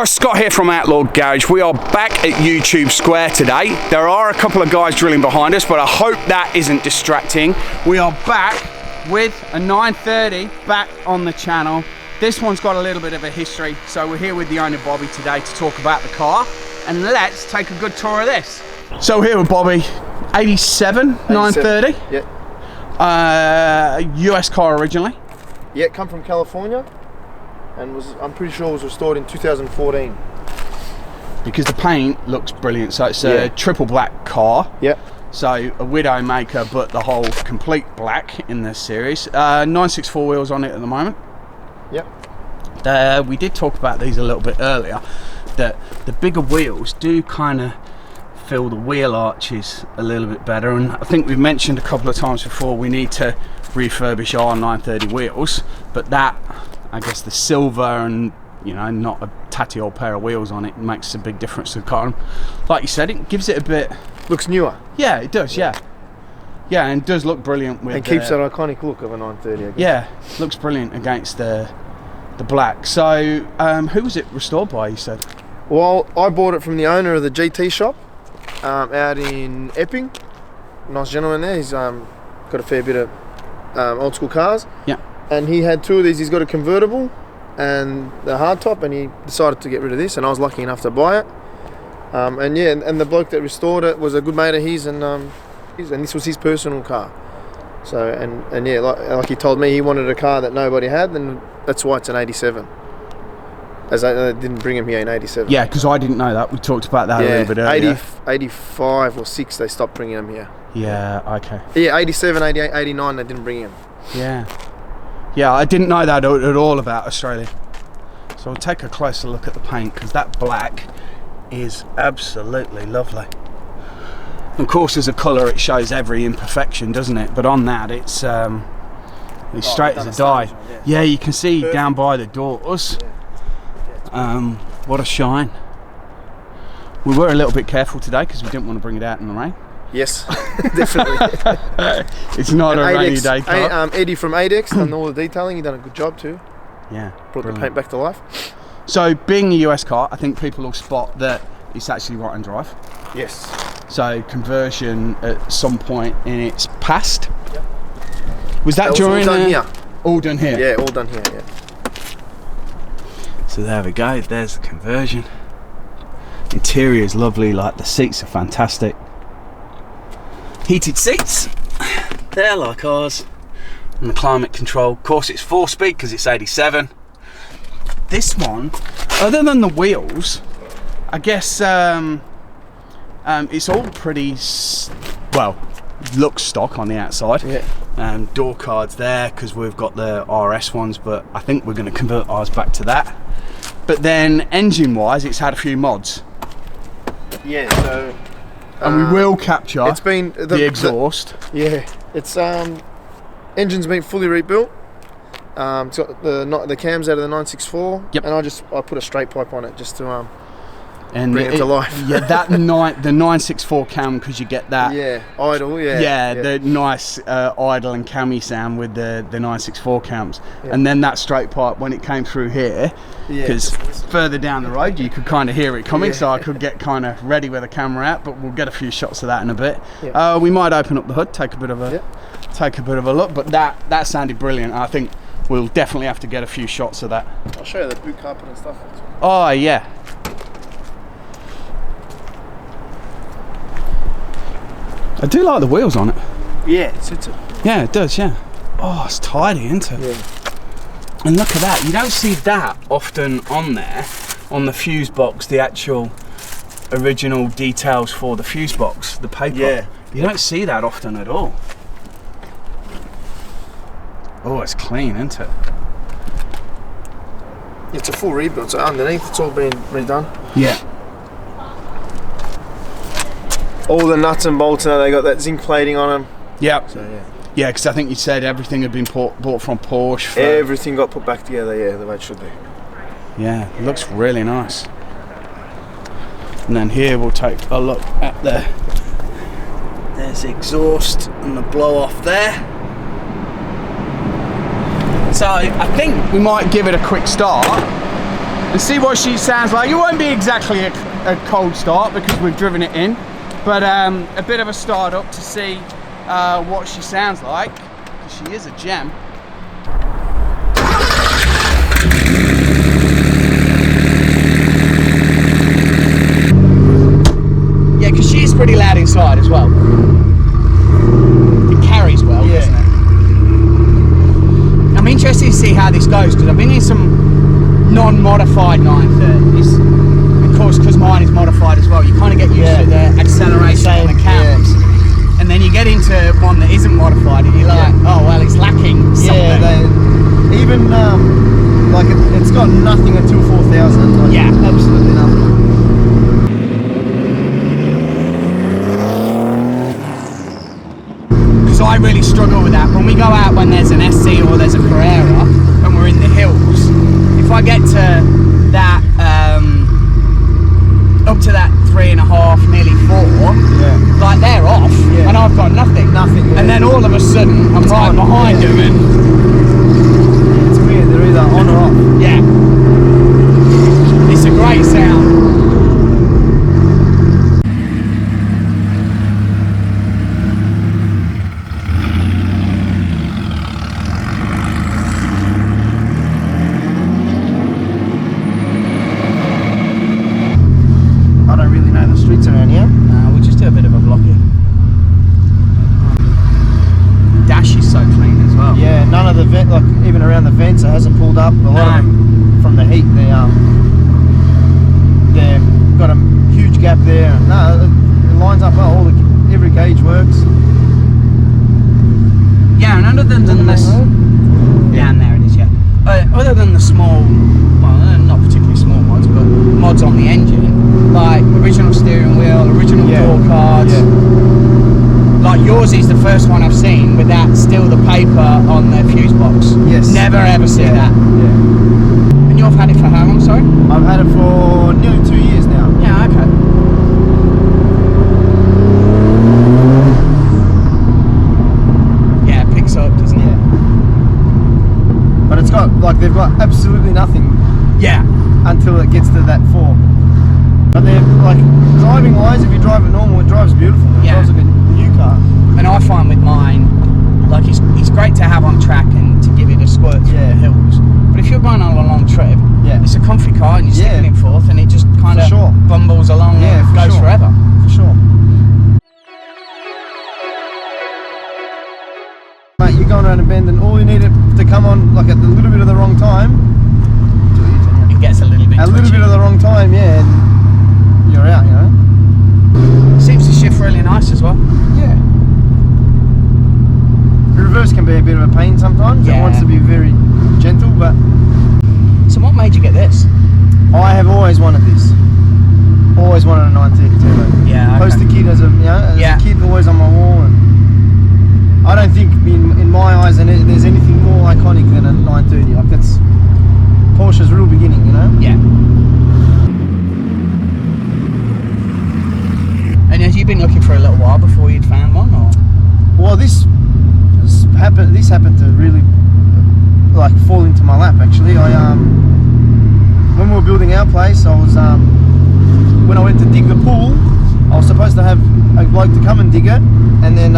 guys, Scott here from Outlaw Garage. We are back at YouTube Square today. There are a couple of guys drilling behind us, but I hope that isn't distracting. We are back with a 930 back on the channel. This one's got a little bit of a history, so we're here with the owner Bobby today to talk about the car, and let's take a good tour of this. So here with Bobby, 87 930. Yeah. US car originally. Yeah, come from California. And I'm pretty sure it was restored in 2014. Because the paint looks brilliant. So it's a triple black car. Yeah. So a widowmaker, but the whole complete black in this series. 964 wheels on it at the moment. Yep. We did talk about these a little bit earlier, that the bigger wheels do kind of fill the wheel arches a little bit better. And I think we've mentioned a couple of times before we need to refurbish our 930 wheels, but that, I guess the silver and, you know, not a tatty old pair of wheels on it makes a big difference to the car. And like you said, it gives it a bit... Looks newer. Yeah, it does, yeah. Yeah, and it does look brilliant with... And keeps that iconic look of a 930, I guess. Yeah, looks brilliant against the black. So, who was it restored by, you said? Well, I bought it from the owner of the GT shop out in Epping. Nice gentleman there. He's got a fair bit of old school cars. Yeah. And he had two of these. He's got a convertible and the hardtop, and he decided to get rid of this, and I was lucky enough to buy it. And yeah, and the bloke that restored it was a good mate of his, and this was his personal car. So and yeah, like he told me, he wanted a car that nobody had, and that's why it's an 87. As they didn't bring him here in 87. Yeah, because I didn't know that. We talked about that a little bit earlier. 85 or 6 they stopped bringing him here. Yeah, okay. Yeah, 87, 88, 89 they didn't bring him. Yeah. Yeah, I didn't know that at all about Australia. So I'll take a closer look at the paint, because that black is absolutely lovely. Of course, as a colour, it shows every imperfection, doesn't it? But on that, it's straight as a die. Yeah, you can see down by the doors. What a shine. We were a little bit careful today because we didn't want to bring it out in the rain. Yes, definitely. It's not a rainy day car. Eddie from ADEX done all the detailing. He done a good job too. Yeah, brought the paint back to life. So, being a US car, I think people will spot that it's actually right and drive. Yes. So, conversion at some point in its past. Yep. Was that during? All done here. All done here. Yeah, all done here. Yeah. So there we go. There's the conversion. Interior is lovely. Like, the seats are fantastic. Heated seats, they're like ours, and the climate control. Of course, it's 4-speed because it's 87. This one, other than the wheels, I guess it's all pretty well, looks stock on the outside. Yeah. Door cards there because we've got the RS ones, but I think we're going to convert ours back to that. But then engine-wise, it's had a few mods. Yeah. So. And we will capture it's been the exhaust. Yeah, it's engine's been fully rebuilt. It's got the cams out of the 964. Yep. And I put a straight pipe on it just to bring it to life. Yeah, the 964 cam, because you get that. Yeah, idle. Yeah. Yeah, the nice idle and cammy sound with the 964 cams, yeah. And then that straight pipe when it came through here. Because further down the road you could kind of hear it coming, so I could get kind of ready with the camera out. But we'll get a few shots of that in a bit. Yeah. We might open up the hood, take a bit of a look. But that sounded brilliant. I think we'll definitely have to get a few shots of that. I'll show you the boot carpet and stuff. Oh yeah. I do like the wheels on it. Yeah, it suits it. Yeah, it does. Yeah. Oh, it's tidy, isn't it? Yeah. And look at that, you don't see that often on there, on the fuse box, the actual original details for the fuse box, the paper. Yeah. You don't see that often at all. Oh, it's clean, isn't it? It's a full rebuild, so underneath it's all been redone. Yeah. All the nuts and bolts now, they got that zinc plating on them. Yeah. So yeah. Yeah, because I think you said everything had been bought from Porsche. Everything got put back together, yeah, the way it should be. Yeah, it looks really nice. And then here we'll take a look at there's the exhaust and the blow off there. So I think we might give it a quick start and see what she sounds like. It won't be exactly a cold start because we've driven it in, but a bit of a start up to see what she sounds like. She is a gem. Yeah, because she is pretty loud inside as well. It carries well, doesn't it? I'm interested to see how this goes because I've been in some non-modified 930s. Of course, because mine is modified as well, you kind of get used to the acceleration and the cams. Yeah. And then you get into one that isn't modified and you're like, oh well, it's lacking something. Yeah, even like it's got nothing until 4,000. Like, yeah, absolutely nothing. Because I really struggle with that. When we go out when there's an SC or there's a Carrera and we're in the hills, if I get to that up to that 3.5, nearly 4, like they're off, and I've got nothing. And then all of a sudden, I'm right behind them, and it's weird. They're either on or off. Yeah, it's a great sound. Around here. We'll just do a bit of a blocky. Dash is so clean as well. Yeah, none of the vent, like even around the vents, it hasn't pulled up. A lot of them from the heat, they've got a huge gap there. No, it lines up well. Every gauge works. Yeah, and other than this, and there it is. Yeah. Other than the small, well, not particularly small mods, but mods on the engine. Like original steering wheel, original door cards. Yeah. Like yours is the first one I've seen with that still the paper on the fuse box. Yes. Never ever see that. Yeah. And you've had it for how long, sorry? I've had it for nearly 2 years now. Yeah, okay. Yeah, it picks up, doesn't it? Yeah. But it's got, like, they've got absolutely nothing. Yeah. Until it gets to that 4. But they're like driving wise, if you drive it normal, it drives beautiful. It drives like a new car. And I find with mine, like it's great to have on track and to give it a squirt through the hills. But if you're going on a long trip, it's a comfy car and you're sticking it forth and it just kind of bumbles along and goes forever. For sure. Mate, you're going around a bend and all you need it to come on like at a little bit of the wrong time. It gets a little bit twitchy. A little bit of the wrong time, yeah. And you're out, you know. Seems to shift really nice as well. Yeah. The reverse can be a bit of a pain sometimes. It wants to be very gentle, but. So what made you get this? I have always wanted this. Always wanted a 930 turbo. Yeah. Post a kid as a a kid, always on my wall, and I don't think in my eyes there's anything more iconic than a 930. Like that's Porsche's real beginning, you know. Yeah. And had you been looking for a little while before you'd found one, or? Well, this happened to really like fall into my lap. Actually, when we were building our place, I was when I went to dig the pool, I was supposed to have a bloke to come and dig it, and then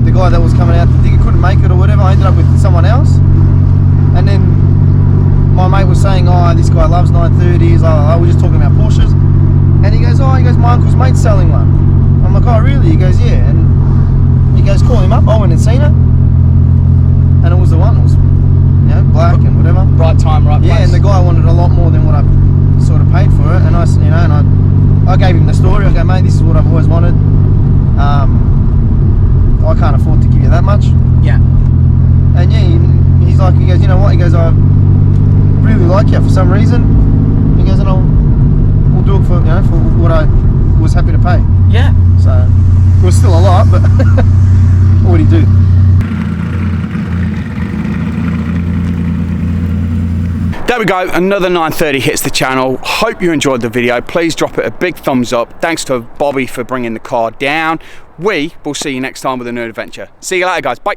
the guy that was coming out to dig it couldn't make it or whatever. I ended up with someone else, and then my mate was saying, "Oh, this guy loves 930s." I was just talking about Porsches. And he goes, my uncle's mate's selling one. I'm like, oh really? He goes, yeah. And he goes, call him up. I went and seen it. And it was the one. It was, black and whatever. Right time, right place. Yeah, and the guy wanted a lot more than what I sort of paid for it. And I gave him the story. I go, mate, this is what I've always wanted. I can't afford to give you that much. Yeah. And he's like, he goes, you know what? He goes, I really like you for some reason. He goes, and we'll do it for what I was happy to pay. Yeah. So it was still a lot, but what would he do? There we go, another 930 hits the channel. Hope you enjoyed the video. Please drop it a big thumbs up. Thanks to Bobby for bringing the car down. We will see you next time with a new adventure. See you later, guys. Bye.